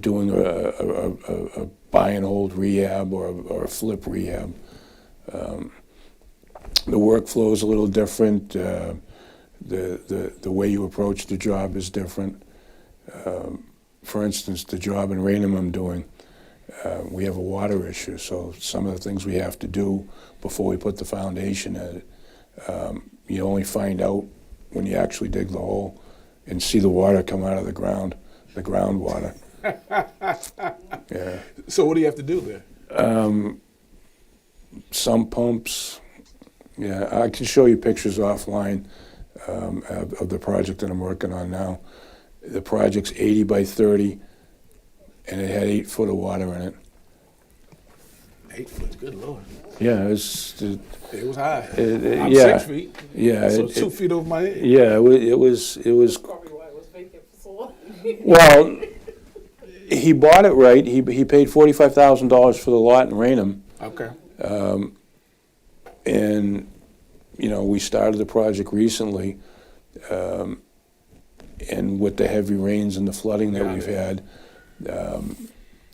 doing a buy and hold rehab or a flip rehab. The workflow is a little different. The way you approach the job is different. For instance, the job in Raynham I'm doing, we have a water issue, so some of the things we have to do before we put the foundation in it, you only find out when you actually dig the hole and see the water come out of the groundwater. Yeah. So what do you have to do there? Sump pumps. Yeah, I can show you pictures offline of the project that I'm working on now. The project's 80 by 30, and it had 8 foot of water in it. 8 foot, good Lord. Yeah, it was high. I'm yeah. 6 feet. Yeah, So 2 feet over my head. Yeah, it was. Probably why it was vacant for so long. Well, he bought it right. He paid $45,000 for the lot in Raynham, Okay. and we started the project recently. And with the heavy rains and the flooding that we've had,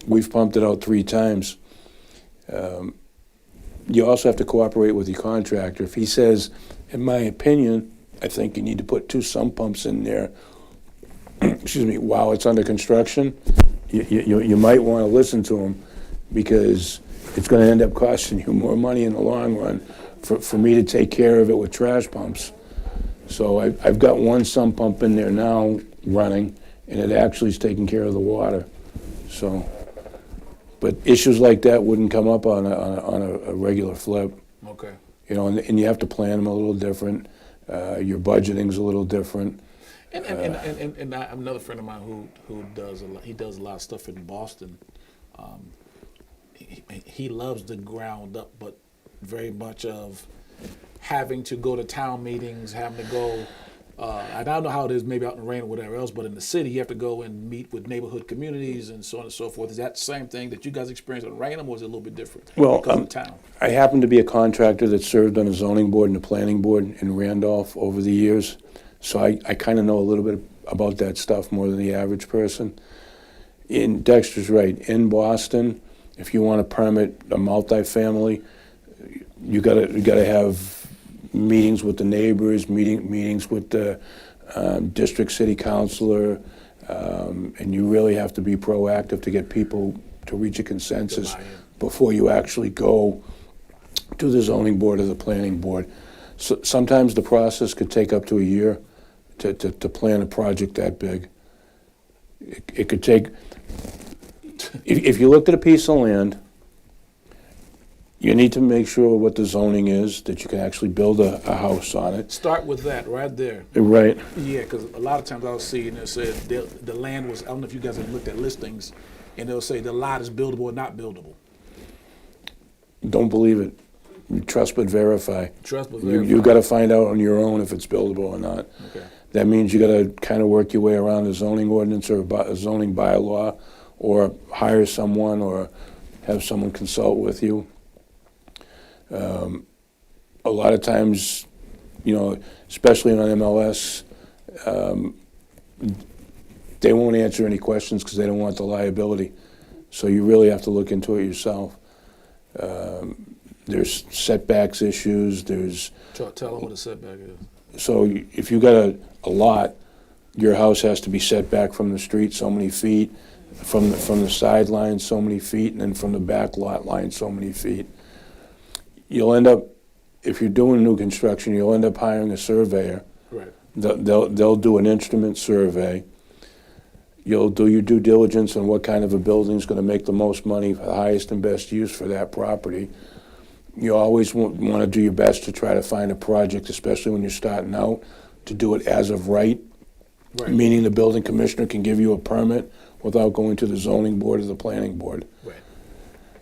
We've pumped it out 3 times. You also have to cooperate with your contractor. If he says, in my opinion, I think you need to put 2 sump pumps in there, excuse me, while it's under construction, you might want to listen to him, because it's going to end up costing you more money in the long run for me to take care of it with trash pumps. So I've got 1 sump pump in there now running, and it actually is taking care of the water. So, but issues like that wouldn't come up on a regular flip. Okay. You know, and you have to plan them a little different. Your budgeting's a little different. And I'm another friend of mine who does a lot. He does a lot of stuff in Boston. He loves the ground up, but very much of having to go to town meetings, having to go. I don't know how it is, maybe out in the rain or whatever else, but in the city, you have to go and meet with neighborhood communities and so on and so forth. Is that the same thing that you guys experience in Raynham, or is it a little bit different? Well, because of town. I happen to be a contractor that served on the zoning board and the planning board in Randolph over the years, so I kind of know a little bit about that stuff more than the average person. Dexter's right. In Boston, if you want to permit a multifamily, you gotta have meetings with the neighbors, meetings with the district city councilor, and you really have to be proactive to get people to reach a consensus before you actually go to the zoning board or the planning board. So sometimes the process could take up to a year to plan a project that big. It could take, if you looked at a piece of land, you need to make sure what the zoning is, that you can actually build a house on it. Start with that right there. Right. Yeah, because a lot of times I'll see, and it said the land was, I don't know if you guys have looked at listings, and they'll say the lot is buildable or not buildable. Don't believe it. Trust but verify. Trust but verify. You got to find out on your own if it's buildable or not. Okay. That means you got to kind of work your way around a zoning ordinance or a zoning bylaw, or hire someone or have someone consult with you. A lot of times, you know, especially on MLS, they won't answer any questions because they don't want the liability. So you really have to look into it yourself. There's setbacks issues. There's Tell them what a setback is. so if you got a lot, your house has to be set back from the street so many feet, from the sideline so many feet, and then from the back lot line so many feet. You'll end up, if you're doing new construction, you'll end up hiring a surveyor. Right. They'll do an instrument survey. You'll do your due diligence on what kind of a building's going to make the most money, the highest and best use for that property. You always want to do your best to try to find a project, especially when you're starting out, to do it as of right, meaning the building commissioner can give you a permit without going to the zoning board or the planning board. Right.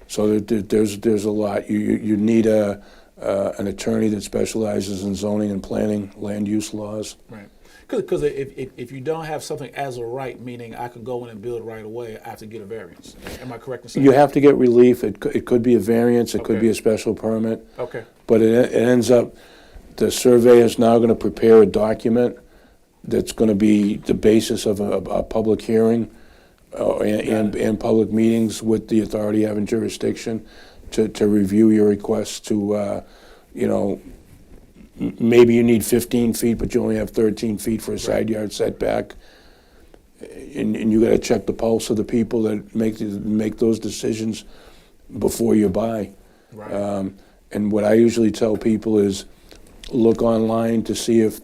So there's a lot. You need an attorney that specializes in zoning and planning, land use laws. Right. Because if you don't have something as a right, meaning I can go in and build right away, I have to get a variance. Am I correct in saying You have to get relief. It could be a variance. It could Okay. be a special permit. Okay. But it ends up, the surveyor is now going to prepare a document that's going to be the basis of a public hearing and public meetings with the authority having jurisdiction to review your request to, maybe you need 15 feet, but you only have 13 feet for a side yard setback. And you got to check the pulse of the people that make those decisions before you buy. Right. And what I usually tell people is look online to see if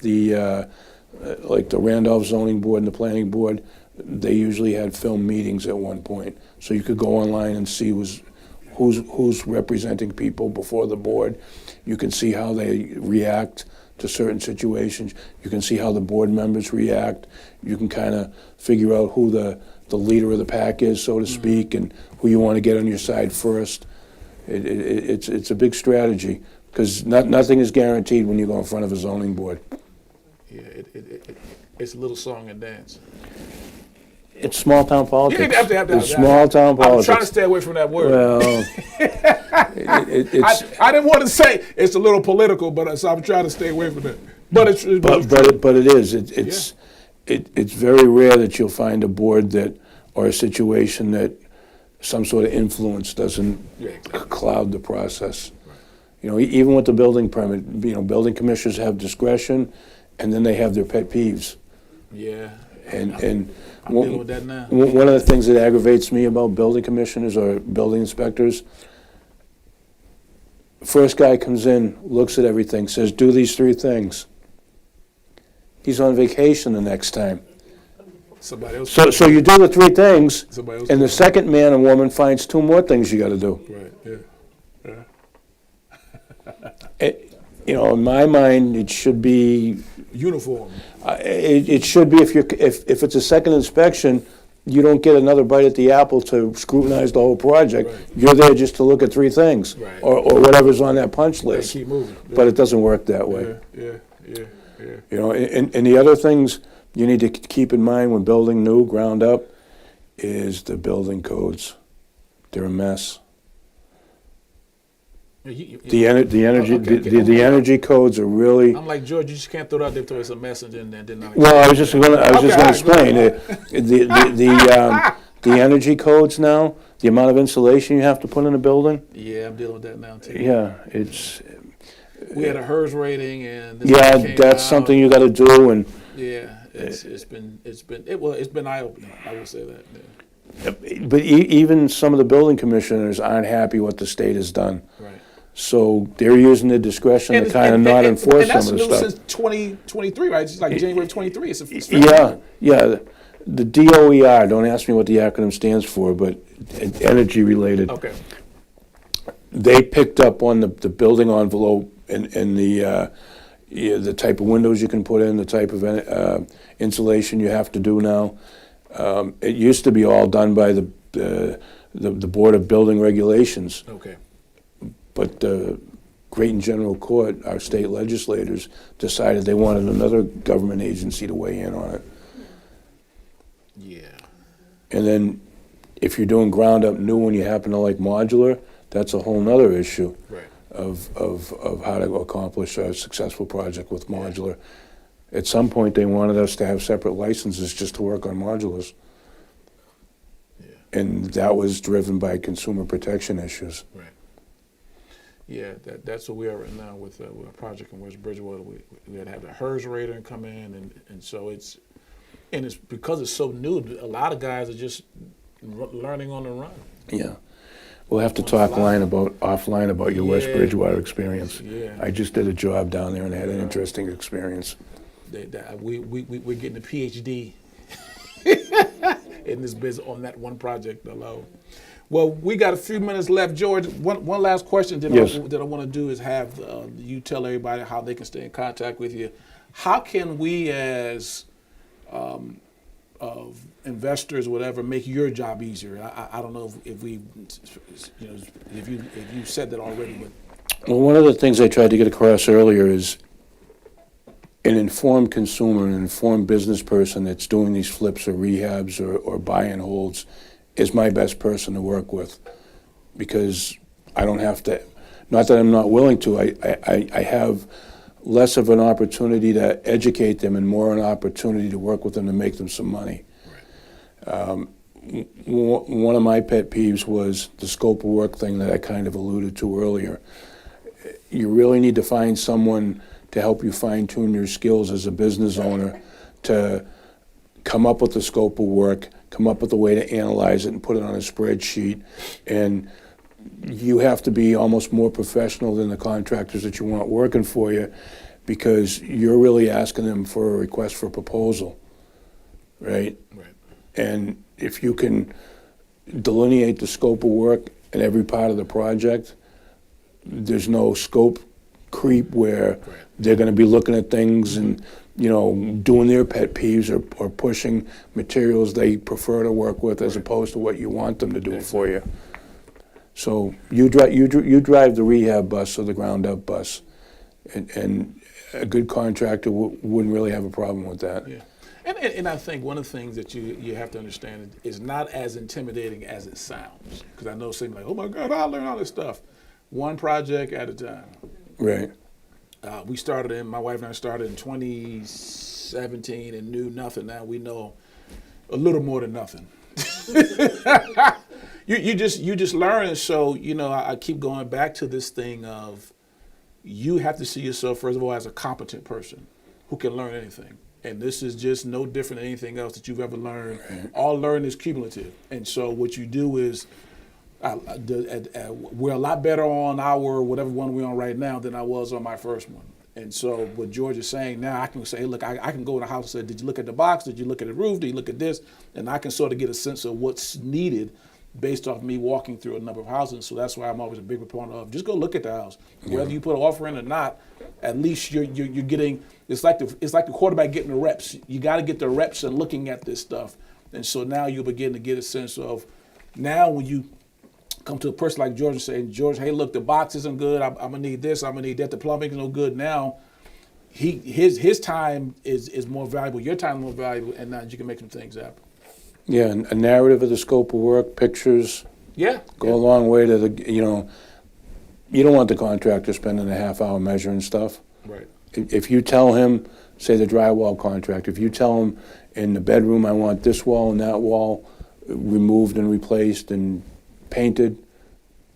like the Randolph Zoning Board and the Planning Board, they usually had film meetings at one point. So you could go online and see who's representing people before the board. You can see how they react to certain situations. You can see how the board members react. You can kind of figure out who the leader of the pack is, so to speak, and who you want to get on your side first. It's a big strategy because nothing is guaranteed when you go in front of a zoning board. Yeah, it's a little song and dance. It's small town politics. It's small town I'm politics. trying to stay away from that word. Well, it's I didn't want to say it's a little political, but so I'm trying to stay away from it. But it's but it is. It's very rare that you'll find a board that or a situation that some sort of influence doesn't Yeah, exactly. cloud the process. You know, even with the building permit, you know, building commissioners have discretion, and then they have their pet peeves. Yeah. And I'm dealing with that now. one of the things that aggravates me about building commissioners or building inspectors, first guy comes in, looks at everything, says, do these 3 things. He's on vacation the next time. Somebody else. So you do the 3 things, Somebody else. and the second man or woman finds 2 more things you got to do. Right. Yeah. You know, in my mind, it should be. Uniform. It should be if it's a second inspection, you don't get another bite at the apple to scrutinize the whole project. Right. You're there just to look at 3 things, Right. or whatever's on that punch Let's list. keep moving. But it doesn't work that way. Yeah. You know, and the other things you need to keep in mind when building new, ground up, is the building codes. They're a mess. The energy codes are really. I'm like, George, you just can't throw it out there until it's a mess and then not. Well, I was just going to explain Okay, the energy codes now. The amount of insulation you have to put in a building. Yeah, I'm dealing with that now too. Yeah, it's. We had a HERS rating and this Yeah, came that's out. something you got to do, and Yeah, it's been eye opening. I will say that. Yeah. but even some of the building commissioners aren't happy what the state has done. Right. So they're using their discretion to kind of not enforce some of the And that's new stuff. since 2023, right? It's like January 23. It's Yeah. The DOER, don't ask me what the acronym stands for, but energy related. Okay. They picked up on the building envelope and the type of windows you can put in, the type of insulation you have to do now. It used to be all done by the Board of Building Regulations. Okay. But the Great and General Court, our state legislators, decided they wanted another government agency to weigh in on it. Yeah. And then if you're doing ground up new and you happen to like modular, that's a whole nother issue Right. of how to accomplish a successful project with modular. At some point, they wanted us to have separate licenses just to work on modulars. Yeah. And that was driven by consumer protection issues. Right. Yeah, that's where we are right now with a project in West Bridgewater. We had to have the HERS rating come in, and so it's because it's so new. A lot of guys are just learning on the run. Yeah. We'll have to talk offline about your West Yeah. Bridgewater experience. Yeah. I just did a job down there and had an interesting experience. We're getting a PhD in this business on that one project alone. Well, we got a few minutes left, George. One last question that Yes. I want to do is have you tell everybody how they can stay in contact with you. How can we, as investors, whatever, make your job easier? I don't know if we, if you said that already, but Well, one of the things I tried to get across earlier is an informed consumer, an informed business person that's doing these flips or rehabs or buy and holds is my best person to work with, because I don't have to, not that I'm not willing to, I have less of an opportunity to educate them and more an opportunity to work with them to make them some money. One of my pet peeves was the scope of work thing that I kind of alluded to earlier. You really need to find someone to help you fine-tune your skills as a business owner to come up with the scope of work, come up with a way to analyze it and put it on a spreadsheet. And you have to be almost more professional than the contractors that you want working for you, because you're really asking them for a request for proposal, right? right. And if you can delineate the scope of work in every part of the project, there's no scope creep where they're going to be looking at things and, doing their pet peeves or pushing materials they prefer to work with as opposed to what you want them to do for you. So you drive the rehab bus or the ground up bus, and a good contractor wouldn't really have a problem with that. Yeah. And I think one of the things that you have to understand is not as intimidating as it sounds. Because I know some like, oh my God, I'll learn all this stuff. One project at a time. Right. My wife and I started in 2017 and knew nothing. Now we know a little more than nothing. You just learn. And so, I keep going back to this thing of you have to see yourself, first of all, as a competent person who can learn anything. And this is just no different than anything else that you've ever learned. Right. All learning is cumulative. And so what you do is, we're a lot better on our whatever one we're on right now than I was on my first one. And so what George is saying now, I can say, hey, look, I can go in the house and say, did you look at the box? Did you look at the roof? Did you look at this? And I can sort of get a sense of what's needed based off me walking through a number of houses. So that's why I'm always a big proponent of just go look at the house. Yeah. Whether you put an offer in or not, at least you're getting, it's like the quarterback getting the reps. You got to get the reps and looking at this stuff. And so now you'll begin to get a sense of, now when you come to a person like George and say, George, hey, look, the box isn't good. I'm gonna need this. I'm gonna need that. The plumbing is no good. Now, his time is more valuable. Your time is more valuable, and now you can make some things happen. Yeah, and a narrative of the scope of work, pictures. Yeah, go a long way to the. You don't want the contractor spending a half hour measuring stuff. Right. If you tell him, say the drywall contractor, if you tell him in the bedroom I want this wall and that wall removed and replaced and painted,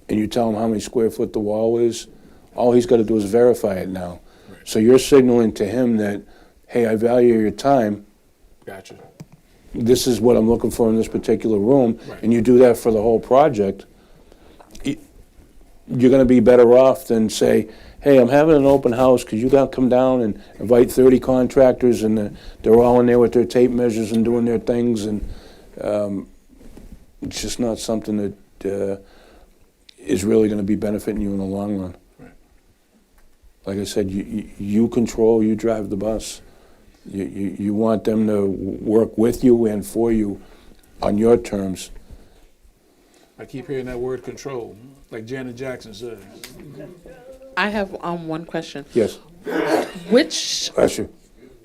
and you tell him how many square foot the wall is, all he's got to do is verify it now. Right. So you're signaling to him that, hey, I value your time. Gotcha. This is what I'm looking for in this particular room, right. And you do that for the whole project. You're going to be better off than say, hey, I'm having an open house, could you come down and invite 30 contractors, and they're all in there with their tape measures and doing their things, and it's just not something that is really going to be benefiting you in the long run. Right. Like I said, you control, you drive the bus. You want them to work with you and for you on your terms. I keep hearing that word control, like Janet Jackson said. I have one question. Yes. Bless you.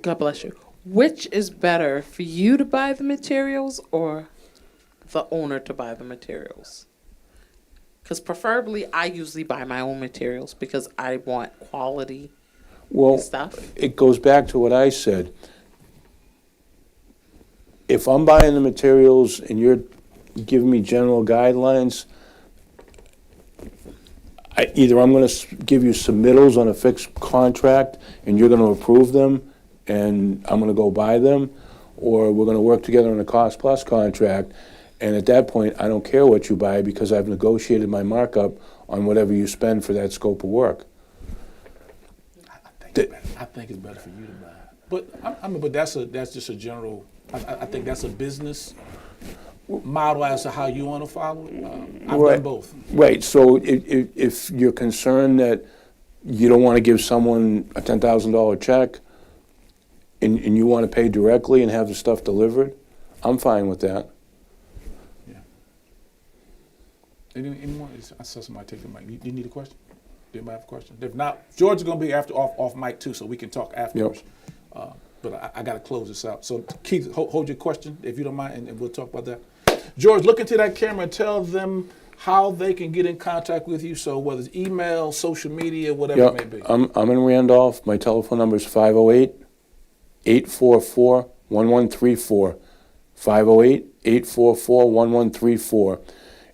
God bless you. Which is better, for you to buy the materials or the owner to buy the materials? Because preferably I usually buy my own materials because I want quality stuff. It goes back to what I said. If I'm buying the materials and you're giving me general guidelines, either I'm going to give you submittals on a fixed contract and you're going to approve them and I'm going to go buy them, or we're going to work together on a cost plus contract. And at that point, I don't care what you buy because I've negotiated my markup on whatever you spend for that scope of work. I think it's better for you to buy it. But that's just a general. I think that's a business model as to how you want to follow it. I've done both. Right. So if you're concerned that you don't want to give someone a $10,000 check and you want to pay directly and have the stuff delivered, I'm fine with that. Anyone? I saw somebody take the mic. You need a question? Do anybody have a question? If not, George is going to be off mic too, so we can talk afterwards. Yep. But I got to close this out. So Keith, hold your question if you don't mind, and we'll talk about that. George, look into that camera and tell them how they can get in contact with you. So whether it's email, social media, whatever it may be. I'm in Randolph. My telephone number is 508-844-1134. 508-844-1134.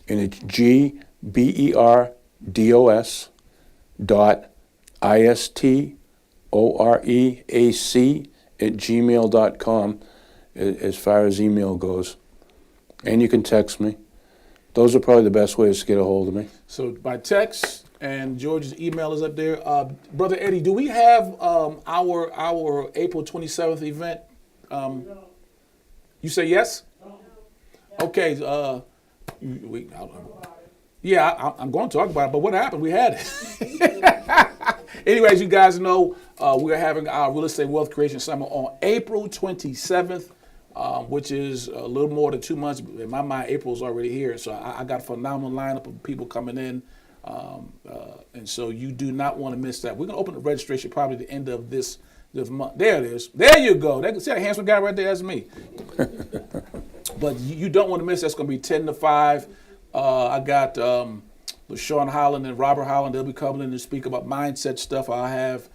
And it's gberdoreac@gmail.com as far as email goes. And you can text me. Those are probably the best ways to get a hold of me. So by text, and George's email is up there. Brother Eddie, do we have our April 27th event? You say yes? Okay. I'm going to talk about it, but what happened? We had it. Anyways, you guys know we're having our Real Estate Wealth Creation Summit on April 27th, which is a little more than 2 months. In my mind, April's already here, so I got a phenomenal lineup of people coming in, and so you do not want to miss that. We're going to open the registration probably at the end of this month. There it is. There you go. See that handsome guy right there? That's me. But you don't want to miss. That's going to be 10 to 5. I got LaShawn Holland and Robert Holland. They'll be coming in to speak about mindset stuff. I have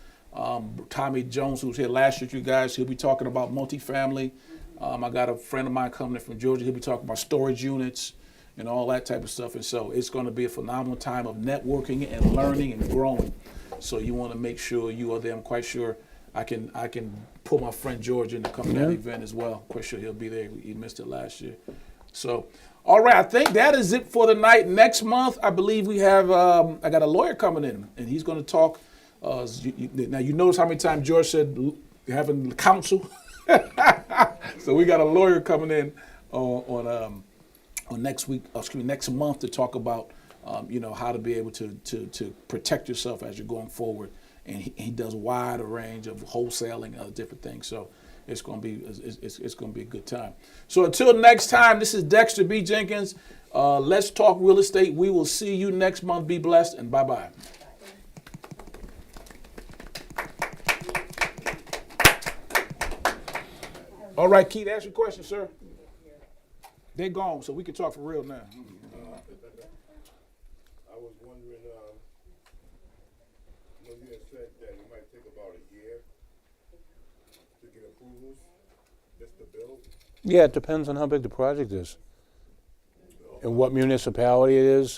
Tommy Jones, who was here last year with you guys. He'll be talking about multifamily. I got a friend of mine coming in from Georgia. He'll be talking about storage units and all that type of stuff. And so it's going to be a phenomenal time of networking and learning and growing. So you want to make sure you are there. I'm quite sure I can pull my friend George in to come to that event as well. Quite sure he'll be there. He missed it last year. So, all right, I think that is it for the night. Next month, I believe we have, I got a lawyer coming in, and he's going to talk. Now, you notice how many times George said having counsel? So we got a lawyer coming in on next week, next month to talk about, how to be able to protect yourself as you're going forward. And he does a wide range of wholesaling and other different things. So it's going to be a good time. So until next time, this is Dexter B. Jenkins. Let's talk real estate. We will see you next month. Be blessed and bye-bye. All right, Keith, ask your question, sir. They're gone, so we can talk for real now. I was wondering, you had said that it might take about a year to get approvals, just to build. Yeah, it depends on how big the project is and what municipality it is.